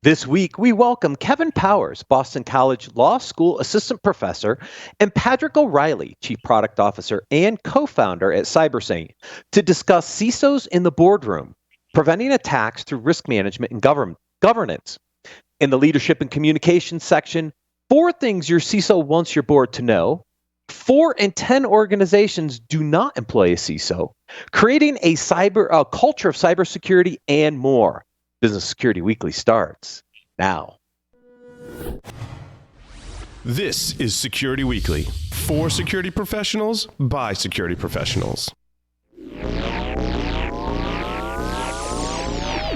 This week, we welcome Kevin Powers, Boston College Law School Assistant Professor, and Padriac O'Rielly, Chief Product Officer and Co-Founder at CyberSaint, to discuss CISOs in the boardroom, preventing attacks through risk management and governance. In the Leadership and Communications section, 4 things your CISO wants your board to know. 4 in 10 organizations do not employ a CISO, creating a culture of cybersecurity, and more. Business Security Weekly starts now. This is Security Weekly, for security professionals, by security professionals.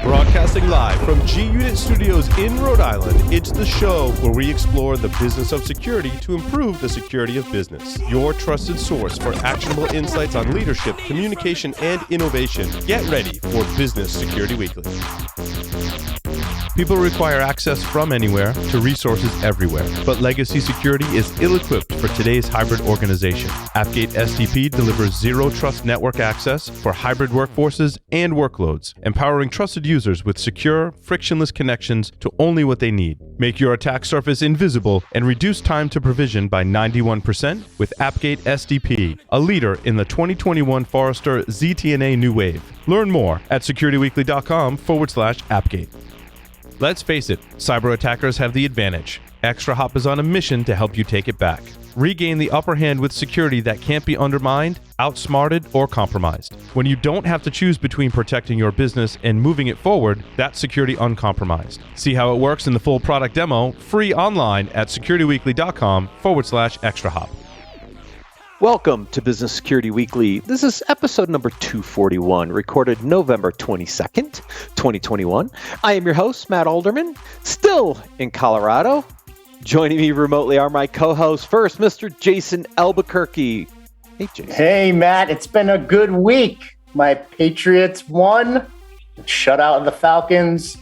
Broadcasting live from G-Unit Studios in Rhode Island, it's the show where we explore the business of security to improve the security of business. Your trusted source for actionable insights on leadership, communication, and innovation. Get ready for Business Security Weekly. People require access from anywhere to resources everywhere, but legacy security is ill-equipped for today's hybrid organization. Appgate SDP delivers zero-trust network access for hybrid workforces and workloads, empowering trusted users with secure, frictionless connections to only what they need. Make your attack surface invisible and reduce time to provision by 91% with Appgate SDP, a leader in the 2021 Forrester ZTNA New Wave. Learn more at securityweekly.com/Appgate. Let's face it, cyber attackers have the advantage. Extra Hop is on a mission to help you take it back. Regain the upper hand with security that can't be undermined, outsmarted, or compromised. When you don't have to choose between protecting your business and moving it forward, that's security uncompromised. See how it works in the full product demo, free online at securityweekly.com/Extra Hop. Welcome to Business Security Weekly. This is episode number 241, recorded November 22nd, 2021. I am your host, Matt Alderman, still in Colorado. Joining me remotely are my co-hosts. First, Mr. Jason Albuquerque. Hey, Jason. Hey, Matt. It's been a good week. My Patriots won, shut out the Falcons.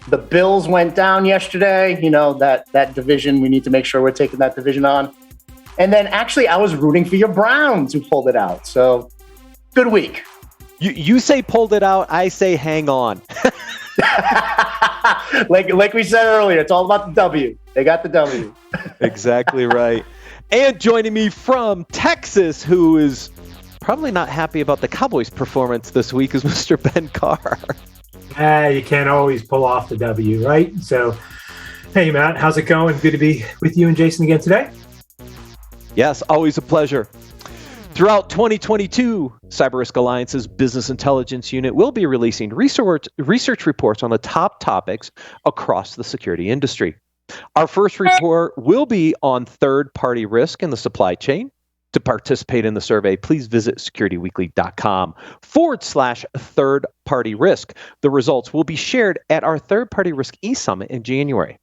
The Bills went down yesterday. You know, that division, we need to make sure we're taking that division on. And then actually, I was rooting for your Browns who pulled it out. So, good week. You say pulled it out, I say hang on. like we said earlier, it's all about the W. They got the W. Exactly right. And joining me from Texas, who is probably not happy about the Cowboys' performance this week, is Mr. Ben Carr. You can't always pull off the W, right? So, hey, Matt, how's it going? Good to be with you and Jason again today. Yes, always a pleasure. Throughout 2022, Cyber Risk Alliance's Business Intelligence Unit will be releasing research reports on the top topics across the security industry. Our first report will be on third-party risk in the supply chain. To participate in the survey, please visit securityweekly.com/third-party risk. The results will be shared at our third-party risk e-summit in January.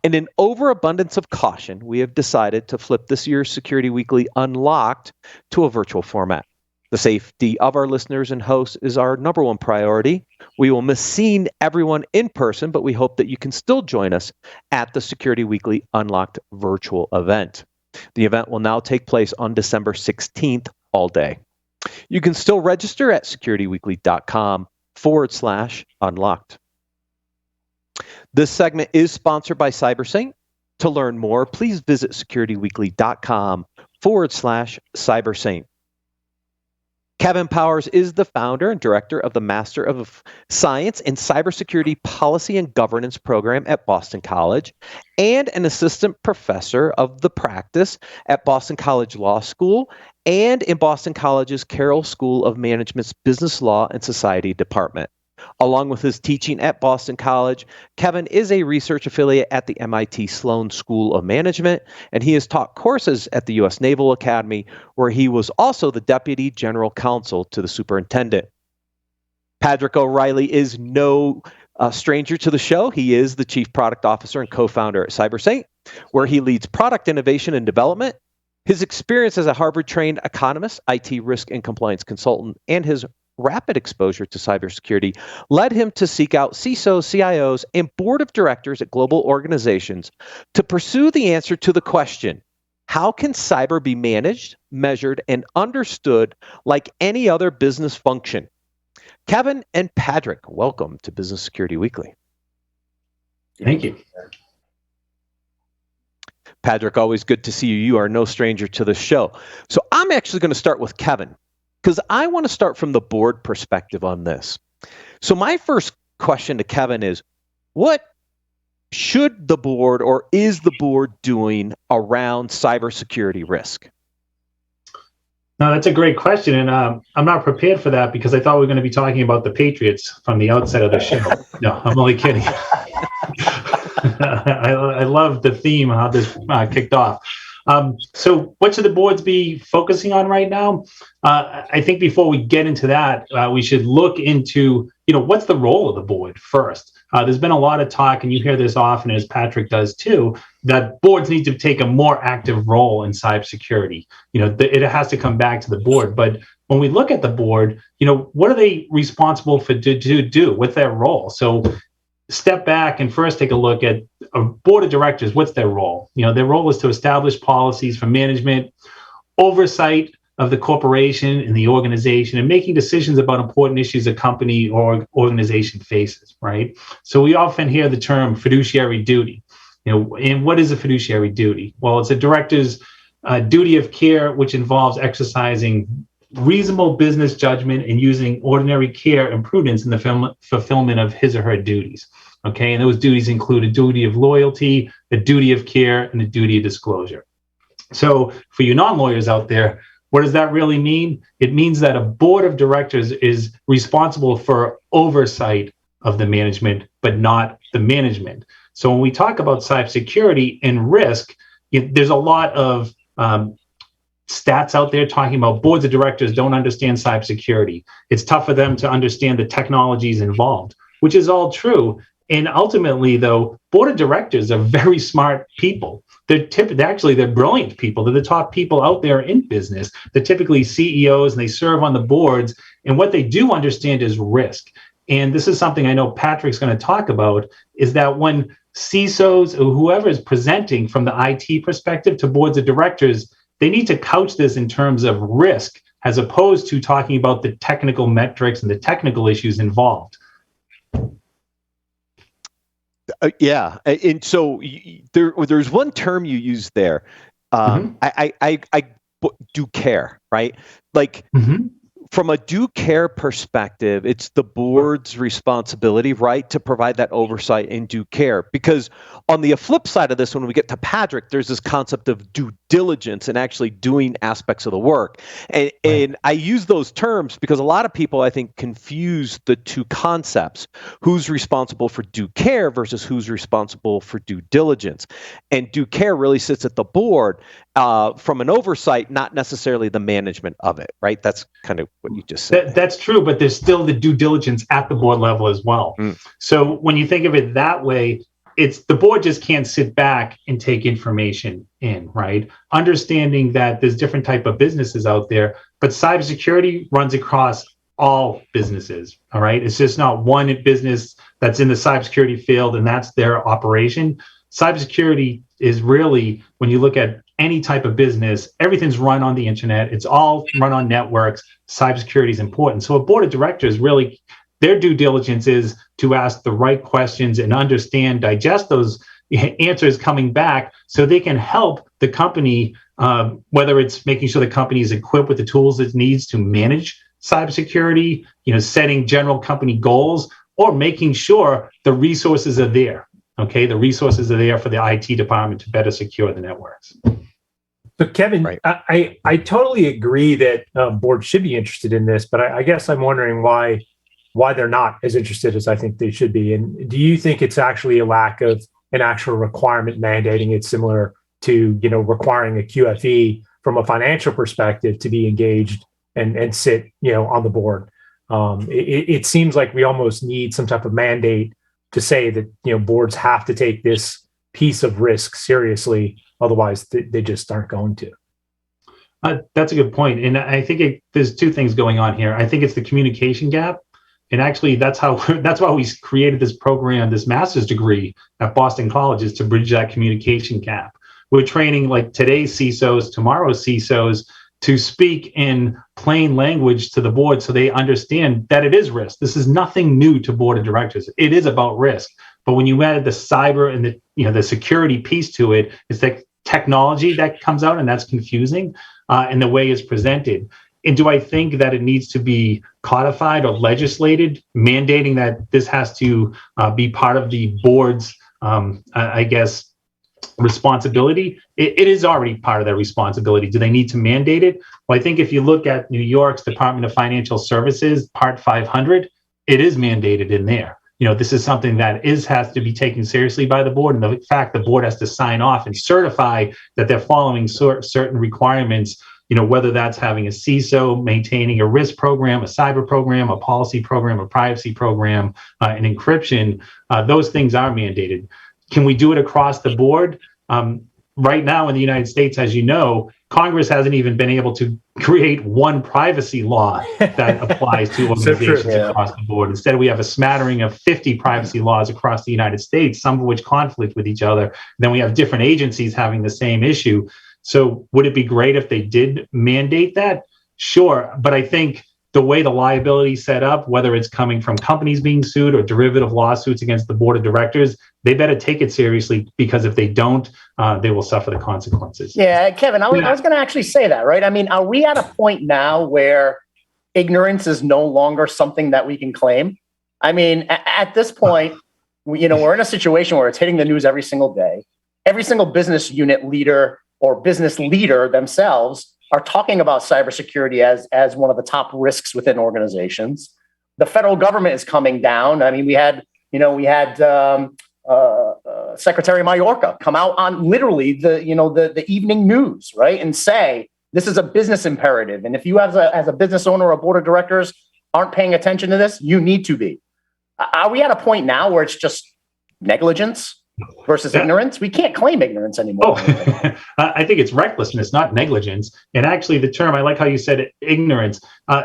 In an overabundance of caution, we have decided to flip this year's Security Weekly Unlocked to a virtual format. The safety of our listeners and hosts is our number one priority. We will miss seeing everyone in person, but we hope that you can still join us at the Security Weekly Unlocked virtual event. The event will now take place on December 16th all day. You can still register at securityweekly.com/unlocked. This segment is sponsored by CyberSaint. To learn more, please visit securityweekly.com/CyberSaint. Kevin Powers is the founder and director of the Master of Science in Cybersecurity Policy and Governance program at Boston College and an assistant professor of the practice at Boston College Law School and in Boston College's Carroll School of Management's Business Law and Society Department. Along with his teaching at Boston College, Kevin is a research affiliate at the MIT Sloan School of Management, and he has taught courses at the U.S. Naval Academy, where he was also the Deputy General Counsel to the Superintendent. Padriac O'Rielly is no stranger to the show. He is the Chief Product Officer and Co-Founder at CyberSaint, where he leads product innovation and development. His experience as a Harvard-trained economist, IT risk and compliance consultant, and his rapid exposure to cybersecurity led him to seek out CISOs, CIOs, and board of directors at global organizations to pursue the answer to the question, how can cyber be managed, measured, and understood like any other business function? Kevin and Padraic, welcome to Business Security Weekly. Thank you. Padraic, always good to see you. You are no stranger to the show. So I'm actually going to start with Kevin because I want to start from the board perspective on this. So my first question to Kevin is, what should the board or is the board doing around cybersecurity risk? No, that's a great question. And I'm not prepared for that because I thought we were going to be talking about the Patriots from the outset of the show. No, I'm only kidding. I love the theme, how this kicked off. So what should the boards be focusing on right now? I think before we get into that, we should look into, what's the role of the board first? There's been a lot of talk, and you hear this often, as Patrick does too, that boards need to take a more active role in cybersecurity. It has to come back to the board. But when we look at the board, what are they responsible for to do? What's their role? So step back and first take a look at a board of directors. What's their role? Their role is to establish policies for management, oversight of the corporation and the organization, and making decisions about important issues a company or organization faces, right? So we often hear the term fiduciary duty. And what is a fiduciary duty? Well, it's a director's duty of care, which involves exercising reasonable business judgment and using ordinary care and prudence in the fulfillment of his or her duties. Okay, and those duties include a duty of loyalty, a duty of care, and a duty of disclosure. So for you non-lawyers out there, what does that really mean? It means that a board of directors is responsible for oversight of the management, but not the management. So when we talk about cybersecurity and risk, there's a lot of stats out there talking about boards of directors don't understand cybersecurity. It's tough for them to understand the technologies involved, which is all true. And ultimately, though, board of directors are very smart people. They're brilliant people. They're the top people out there in business. They're typically CEOs, and they serve on the boards. And what they do understand is risk. And this is something I know Patrick's going to talk about, is that when CISOs or whoever is presenting from the IT perspective to boards of directors, they need to couch this in terms of risk as opposed to talking about the technical metrics and the technical issues involved. Yeah, and so there's one term you use there. I do care, right? Like from a due care perspective, it's the board's responsibility, right, to provide that oversight and due care. Because on the flip side of this, when we get to Padraic, there's this concept of due diligence and actually doing aspects of the work. And I use those terms because a lot of people, I think, confuse the two concepts: who's responsible for due care versus who's responsible for due diligence. And due care really sits at the board from an oversight, not necessarily the management of it, right? That's kind of what you just said. That's true, but there's still the due diligence at the board level as well. So when you think of it that way, it's the board just can't sit back and take information in, right? Understanding that there's different type of businesses out there, but cybersecurity runs across all businesses, all right? It's just not one business that's in the cybersecurity field and that's their operation. Cybersecurity is really, when you look at any type of business, everything's run on the internet. It's all run on networks. Cybersecurity is important. So a board of directors, really, their due diligence is to ask the right questions and understand, digest those answers coming back so they can help the company, whether it's making sure the company is equipped with the tools it needs to manage cybersecurity, setting general company goals, or making sure the resources are there. Okay, the resources are there for the IT department to better secure the networks. So Kevin, right. I totally agree that boards should be interested in this, but I guess I'm wondering why they're not as interested as I think they should be. And do you think it's actually a lack of an actual requirement mandating it, similar to requiring a QFE from a financial perspective to be engaged and sit on the board? It seems like we almost need some type of mandate to say that boards have to take this piece of risk seriously. Otherwise, they just aren't going to. That's a good point. And I think there's two things going on here. I think it's the communication gap. And actually, that's why we created this program, this master's degree at Boston College, is to bridge that communication gap. We're training like today's CISOs, tomorrow's CISOs, to speak in plain language to the board so they understand that it is risk. This is nothing new to board of directors. It is about risk. But when you added the cyber and the security piece to it, it's that technology that comes out, and that's confusing in the way it's presented. And do I think that it needs to be codified or legislated, mandating that this has to be part of the board's, responsibility? It is already part of their responsibility. Do they need to mandate it? Well, I think if you look at New York's Department of Financial Services, Part 500, it is mandated in there. This is something that has to be taken seriously by the board. And the fact the board has to sign off and certify that they're following certain requirements, whether that's having a CISO, maintaining a risk program, a cyber program, a policy program, a privacy program, an encryption, those things are mandated. Can we do it across the board? Right now in the United States, as you know, Congress hasn't even been able to create one privacy law that applies to organizations across the board. Instead, we have a smattering of 50 privacy laws across the United States, some of which conflict with each other. Then we have different agencies having the same issue. So would it be great if they did mandate that? Sure. But I think the way the liability is set up, whether it's coming from companies being sued or derivative lawsuits against the board of directors, they better take it seriously, because if they don't, they will suffer the consequences. Yeah, Kevin, I was going to actually say that, right? I mean, are we at a point now where ignorance is no longer something that we can claim? I mean, at this point, we're in a situation where it's hitting the news every single day. Every single business unit leader or business leader themselves are talking about cybersecurity as one of the top risks within organizations. The federal government is coming down. I mean, we had Secretary Mayorkas come out on literally the evening news, right, and say this is a business imperative, and if you as a business owner or a board of directors aren't paying attention to this, you need to be. Are we at a point now where it's just negligence versus ignorance? We can't claim ignorance anymore. I think it's recklessness, not negligence. And actually, the term, I like how you said it, ignorance.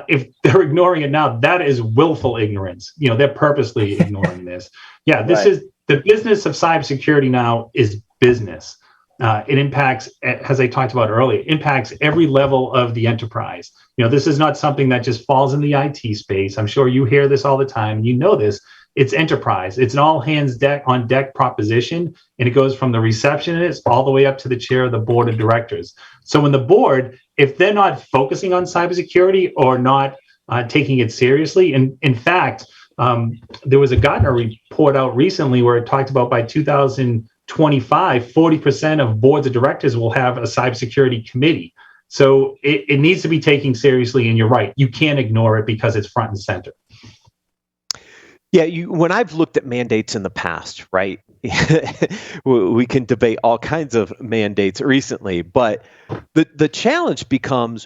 If they're ignoring it now, that is willful ignorance. They're purposely ignoring this. Yeah, this is the business of cybersecurity now is business. It impacts, as I talked about earlier, impacts every level of the enterprise. This is not something that just falls in the IT space. I'm sure you hear this all the time. You know this. It's enterprise. It's an all hands on deck proposition, and it goes from the receptionist all the way up to the chair of the board of directors. So when the board, if they're not focusing on cybersecurity or not taking it seriously, and in fact, there was a Gartner report out recently where it talked about by 2025, 40% of boards of directors will have a cybersecurity committee. So it needs to be taken seriously, and you're right. You can't ignore it because it's front and center. Yeah, when I've looked at mandates in the past, right, we can debate all kinds of mandates recently, but the challenge becomes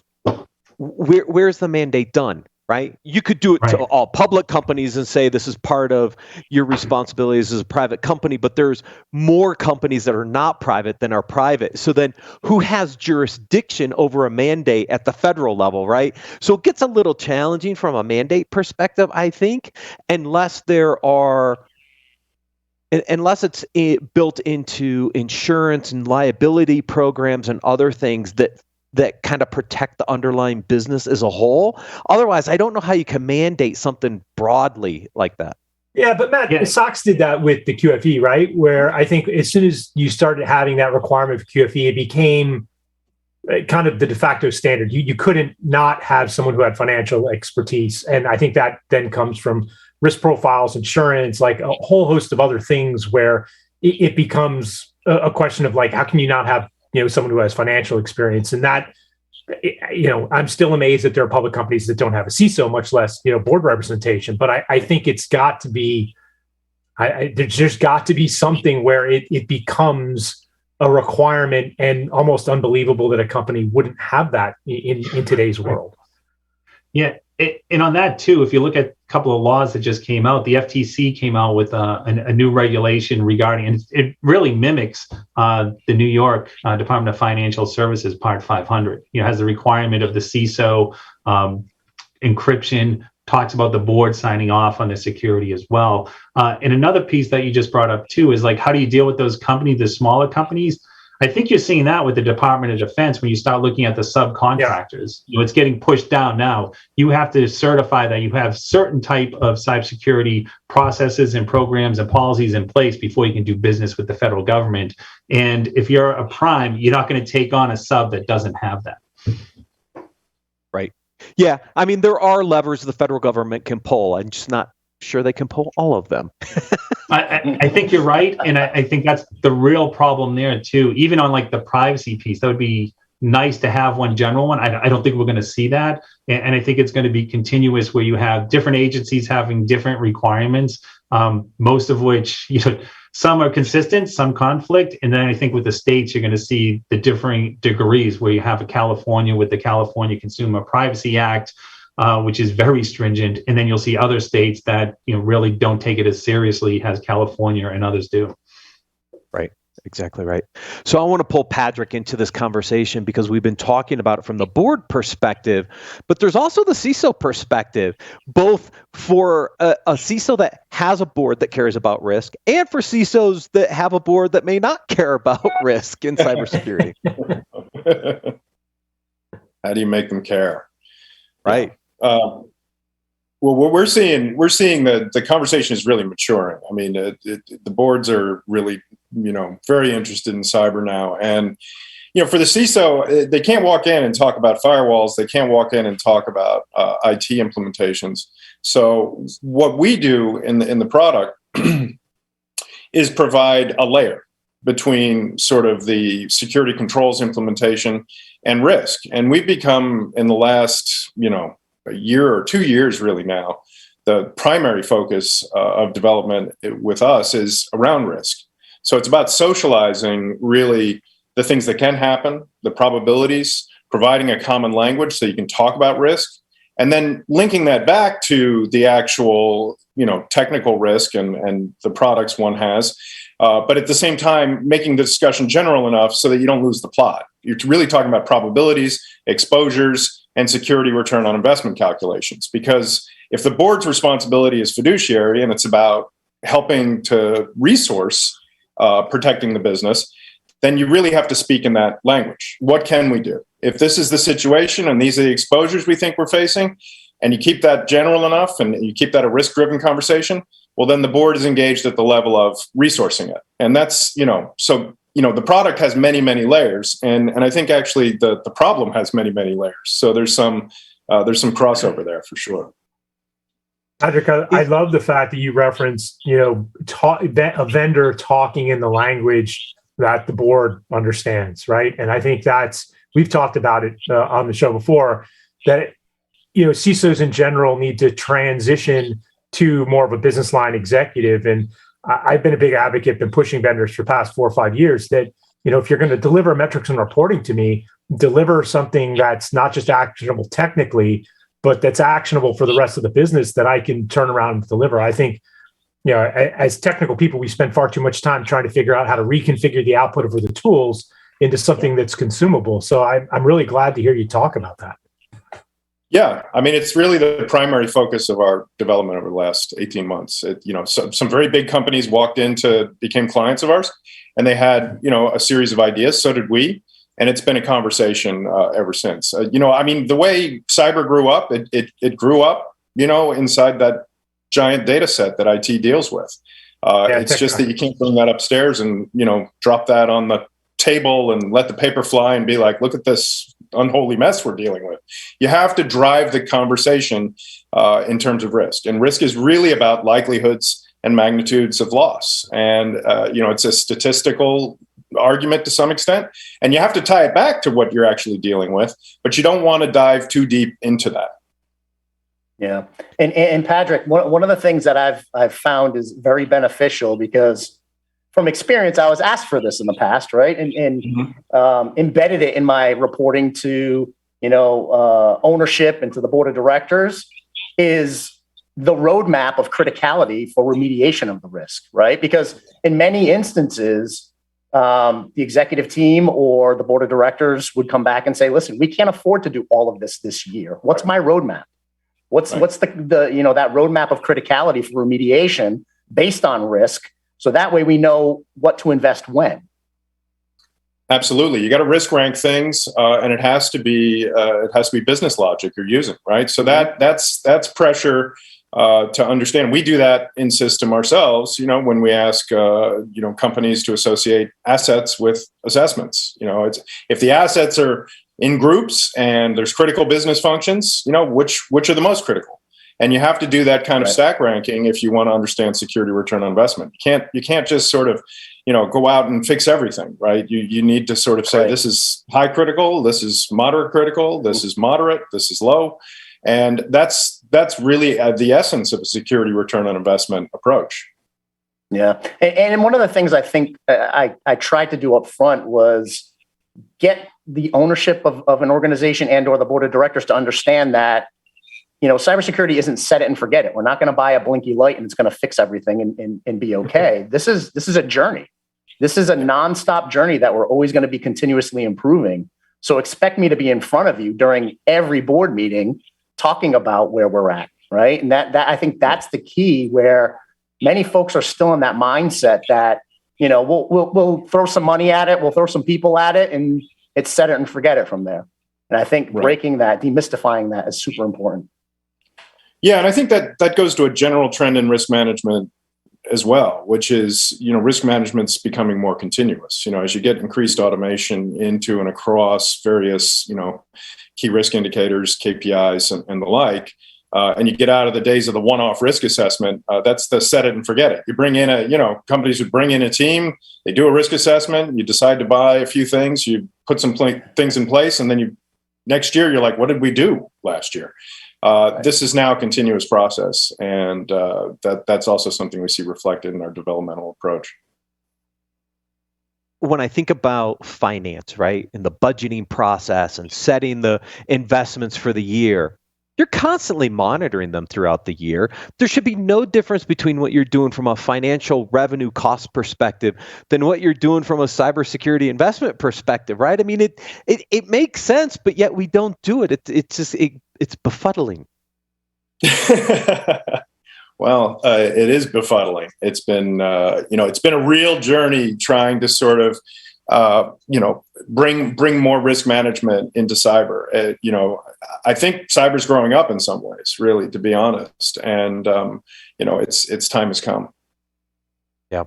where's the mandate done, right? You could do it to all public companies and say this is part of your responsibilities as a private company, but there's more companies that are not private than are private. So then who has jurisdiction over a mandate at the federal level, right? So it gets a little challenging from a mandate perspective, I think, unless it's built into insurance and liability programs and other things that kind of protect the underlying business as a whole. Otherwise, I don't know how you can mandate something broadly like that. Yeah, but Matt, SOX did that with the QFE, right? Where I think as soon as you started having that requirement for QFE, it became kind of the de facto standard. You couldn't not have someone who had financial expertise. And I think that then comes from risk profiles, insurance, like a whole host of other things where it becomes a question of like, how can you not have someone who has financial experience? And that, I'm still amazed that there are public companies that don't have a CISO, much less, board representation. But I think it's got to be, there's got to be something where it becomes a requirement, and almost unbelievable that a company wouldn't have that in today's world. Yeah. And on that too, if you look at a couple of laws that just came out, the FTC came out with a new regulation regarding, and it really mimics the New York Department of Financial Services Part 500. Has the requirement of the CISO, encryption, talks about the board signing off on the security as well. And another piece that you just brought up too is like, how do you deal with those companies, the smaller companies? I think you're seeing that with the Department of Defense when you start looking at the subcontractors. It's getting pushed down now. You have to certify that you have certain type of cybersecurity processes and programs and policies in place before you can do business with the federal government. And if you're a prime, you're not going to take on a sub that doesn't have that. Right. Yeah. I mean, there are levers the federal government can pull. I'm just not sure they can pull all of them. I think you're right. And I think that's the real problem there too. Even on like the privacy piece, that would be nice to have one general one. I don't think we're going to see that. And I think it's going to be continuous where you have different agencies having different requirements, most of which, some are consistent, some conflict. And then I think with the states, you're going to see the differing degrees where you have a California with the California Consumer Privacy Act, which is very stringent. And then you'll see other states that really don't take it as seriously as California and others do. Right. Exactly right. So I want to pull Padraic into this conversation because we've been talking about it from the board perspective, but there's also the CISO perspective, both for a CISO that has a board that cares about risk and for CISOs that have a board that may not care about risk in cybersecurity. How do you make them care? Right. Well, what we're seeing that the conversation is really maturing. I mean, the boards are really, very interested in cyber now. And, for the CISO, they can't walk in and talk about firewalls. They can't walk in and talk about IT implementations. So what we do in the product is provide a layer between sort of the security controls implementation and risk. And we've become, in the last, a year or 2 years really now, the primary focus of development with us is around risk. So it's about socializing really the things that can happen, the probabilities, providing a common language so you can talk about risk, and then linking that back to the actual, technical risk and the products one has. But at the same time, making the discussion general enough so that you don't lose the plot. You're really talking about probabilities, exposures, and security return on investment calculations. Because if the board's responsibility is fiduciary and it's about helping to resource protecting the business, then you really have to speak in that language. What can we do? If this is the situation and these are the exposures we think we're facing, and you keep that general enough and you keep that a risk-driven conversation, well, then the board is engaged at the level of resourcing it. And that's, the product has many, many layers. And I think actually the problem has many, many layers. So there's some crossover there for sure. Patrick, I love the fact that you referenced, a vendor talking in the language that the board understands, right? And I think we've talked about it on the show before, that, CISOs in general need to transition to more of a business line executive. And I've been a big advocate, been pushing vendors for the past 4 or 5 years that, if you're going to deliver metrics and reporting to me, deliver something that's not just actionable technically, but that's actionable for the rest of the business that I can turn around and deliver. I think, as technical people, we spend far too much time trying to figure out how to reconfigure the output of the tools into something that's consumable. So I'm really glad to hear you talk about that. Yeah, I mean, it's really the primary focus of our development over the last 18 months. Some very big companies became clients of ours, and they had, a series of ideas. So did we. And it's been a conversation ever since. The way cyber grew up, it grew up, inside that giant data set that IT deals with. It's just that you can't bring that upstairs and, drop that on the table and let the paper fly and be like, look at this unholy mess we're dealing with. You have to drive the conversation in terms of risk. And risk is really about likelihoods and magnitudes of loss. And, it's a statistical argument to some extent, and you have to tie it back to what you're actually dealing with, but you don't want to dive too deep into that. Yeah. And Padraic, one of the things that I've found is very beneficial, because from experience, I was asked for this in the past, right? And embedded it in my reporting to, ownership and to the board of directors, is the roadmap of criticality for remediation of the risk, right? Because in many instances, the executive team or the board of directors would come back and say, listen, we can't afford to do all of this year. What's my roadmap? What's the that roadmap of criticality for remediation based on risk? So that way we know what to invest when. Absolutely, you got to risk rank things, and it has to be business logic you're using, right? So that's pressure to understand. We do that in system ourselves. When we ask companies to associate assets with assessments. It's if the assets are in groups and there's critical business functions, which are the most critical. And you have to do that kind of stack ranking if you want to understand security return on investment. You can't just sort of, go out and fix everything, right? You need to sort of say, this is high critical, this is moderate critical, this is moderate, this is low. And that's really the essence of a security return on investment approach. Yeah. And one of the things I think I tried to do up front was get the ownership of an organization and or the board of directors to understand that cybersecurity isn't set it and forget it. We're not going to buy a blinky light and it's going to fix everything and be okay. This is a journey. This is a nonstop journey that we're always going to be continuously improving. So expect me to be in front of you during every board meeting talking about where we're at, right? And that I think that's the key, where many folks are still in that mindset that, we'll throw some money at it, we'll throw some people at it, and it's set it and forget it from there. And I think breaking that, demystifying that is super important. Yeah, and I think that goes to a general trend in risk management as well, which is, risk management's becoming more continuous. As you get increased automation into and across various, key risk indicators, KPIs, and the like, and you get out of the days of the one-off risk assessment, that's the set it and forget it. You bring in companies would bring in a team, they do a risk assessment, you decide to buy a few things, you put some things in place, and then next year you're like, what did we do last year? This is now a continuous process, and that's also something we see reflected in our developmental approach. When I think about finance, right, and the budgeting process and setting the investments for the year, you're constantly monitoring them throughout the year. There should be no difference between what you're doing from a financial revenue cost perspective than what you're doing from a cybersecurity investment perspective, right? I mean, it makes sense, but yet we don't do it. It's befuddling. Well, it is befuddling. It's been, it's been a real journey trying to sort of, bring more risk management into cyber. I think cyber's growing up in some ways, really, to be honest. And, its time has come. Yeah.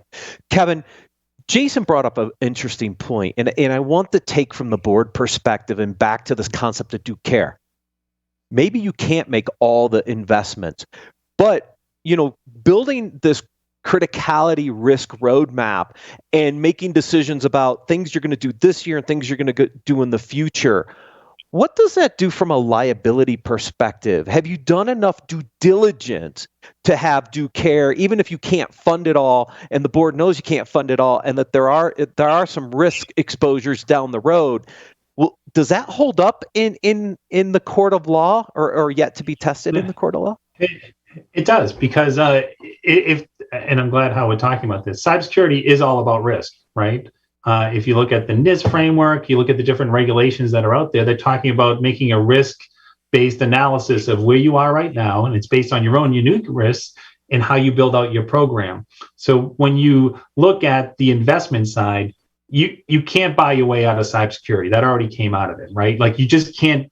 Kevin, Jason brought up an interesting point, and I want to take from the board perspective and back to this concept of due care. Maybe you can't make all the investments, but building this criticality risk roadmap and making decisions about things you're going to do this year and things you're going to do in the future. What does that do from a liability perspective? Have you done enough due diligence to have due care, even if you can't fund it all and the board knows you can't fund it all and that there are some risk exposures down the road? Well, does that hold up in the court of law or yet to be tested in the court of law? It does, because and I'm glad how we're talking about this. Cybersecurity is all about risk, right? If you look at the NIST framework, you look at the different regulations that are out there, they're talking about making a risk-based analysis of where you are right now, and it's based on your own unique risks and how you build out your program. So when you look at the investment side, you can't buy your way out of cybersecurity. That already came out of it, right? Like you just can't.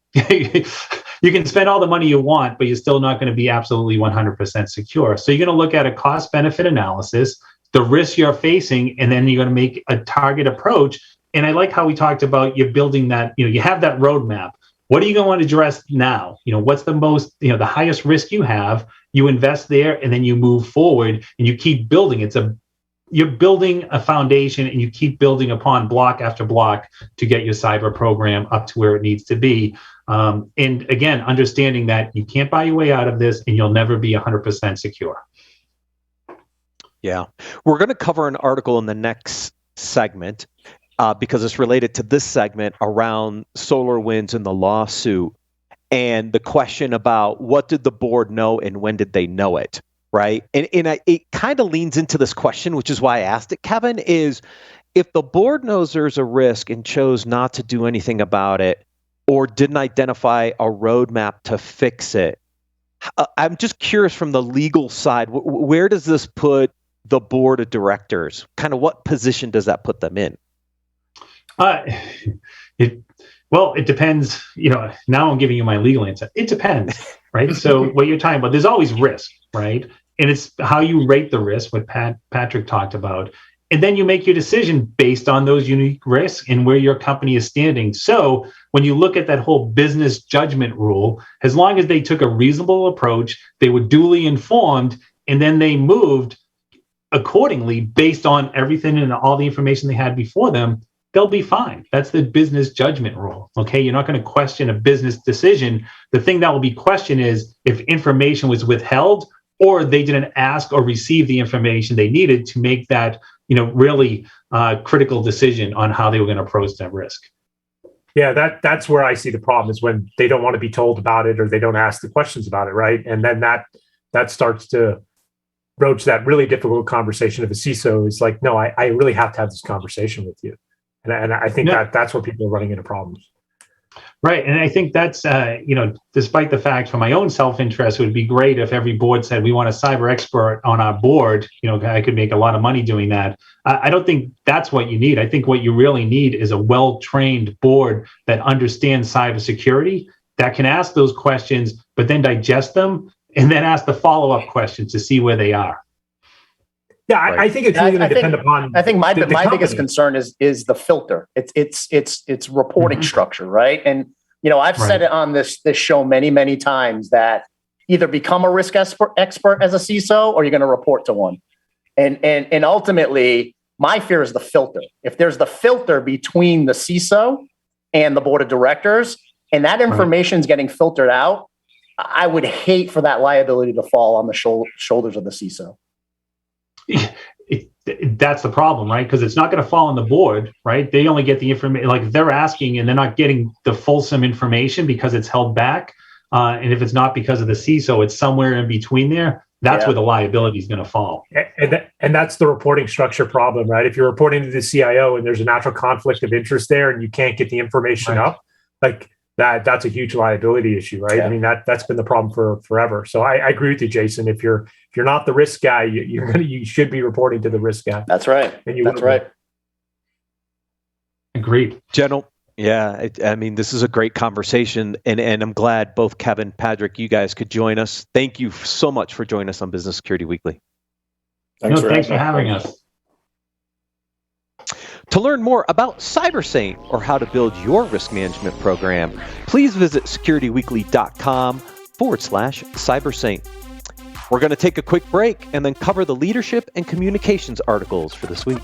You can spend all the money you want, but you're still not going to be absolutely 100% secure. So you're going to look at a cost-benefit analysis, the risks you're facing, and then you're going to make a target approach. And I like how we talked about you're building that, you have that roadmap. What are you going to address now? What's the most, the highest risk you have, you invest there, and then you move forward and you keep building. You're building a foundation and you keep building upon block after block to get your cyber program up to where it needs to be. And again, understanding that you can't buy your way out of this and you'll never be 100% secure. Yeah. We're going to cover an article in the next segment because it's related to this segment around SolarWinds and the lawsuit and the question about what did the board know and when did they know it? Right. And it kind of leans into this question, which is why I asked it, Kevin, is if the board knows there's a risk and chose not to do anything about it or didn't identify a roadmap to fix it, I'm just curious from the legal side, where does this put the board of directors? Kind of what position does that put them in? It depends. Now I'm giving you my legal answer. It depends, right? So what you're talking about, there's always risk, right? And it's how you rate the risk, what Patrick talked about. And then you make your decision based on those unique risks and where your company is standing. So when you look at that whole business judgment rule, as long as they took a reasonable approach, they were duly informed, and then they moved accordingly based on everything and all the information they had before them, they'll be fine. That's the business judgment rule. Okay. You're not going to question a business decision. The thing that will be questioned is if information was withheld or they didn't ask or receive the information they needed to make that, really critical decision on how they were going to approach that risk. Yeah, that's where I see the problem is when they don't want to be told about it or they don't ask the questions about it, right? And then that starts to broach that really difficult conversation of a CISO is like, no, I really have to have this conversation with you. And I think that's where people are running into problems. Right. And I think that's, despite the fact for my own self-interest, it would be great if every board said, we want a cyber expert on our board. I could make a lot of money doing that. I don't think that's what you need. I think what you really need is a well-trained board that understands cybersecurity, that can ask those questions, but then digest them and then ask the follow-up questions to see where they are. Yeah, I think it's really going to depend upon. I think my biggest concern is the filter. It's reporting structure, right? And I've said it on this show many times that either become a risk expert as a CISO or you're going to report to one. And ultimately, my fear is the filter. If there's the filter between the CISO and the board of directors, and that information is getting filtered out, I would hate for that liability to fall on the shoulders of the CISO. That's the problem, right? Because it's not going to fall on the board, right? They only get the information, like they're asking and they're not getting the fulsome information because it's held back. And if it's not because of the CISO, it's somewhere in between there. That's where the liability is going to fall. And that's the reporting structure problem, right? If you're reporting to the CIO and there's a natural conflict of interest there and you can't get the information up, like that's a huge liability issue, right? Yeah. I mean, that's been the problem for forever. So I agree with you, Jason. If you're not the risk guy, you should be reporting to the risk guy. That's right. That's right. Agreed. General. Yeah, this is a great conversation, and I'm glad both Kevin, Padraic, you guys could join us. Thank you so much for joining us on Business Security Weekly. Thanks for having us. To learn more about CyberSaint or how to build your risk management program, please visit securityweekly.com/CyberSaint. We're going to take a quick break and then cover the leadership and communications articles for this week.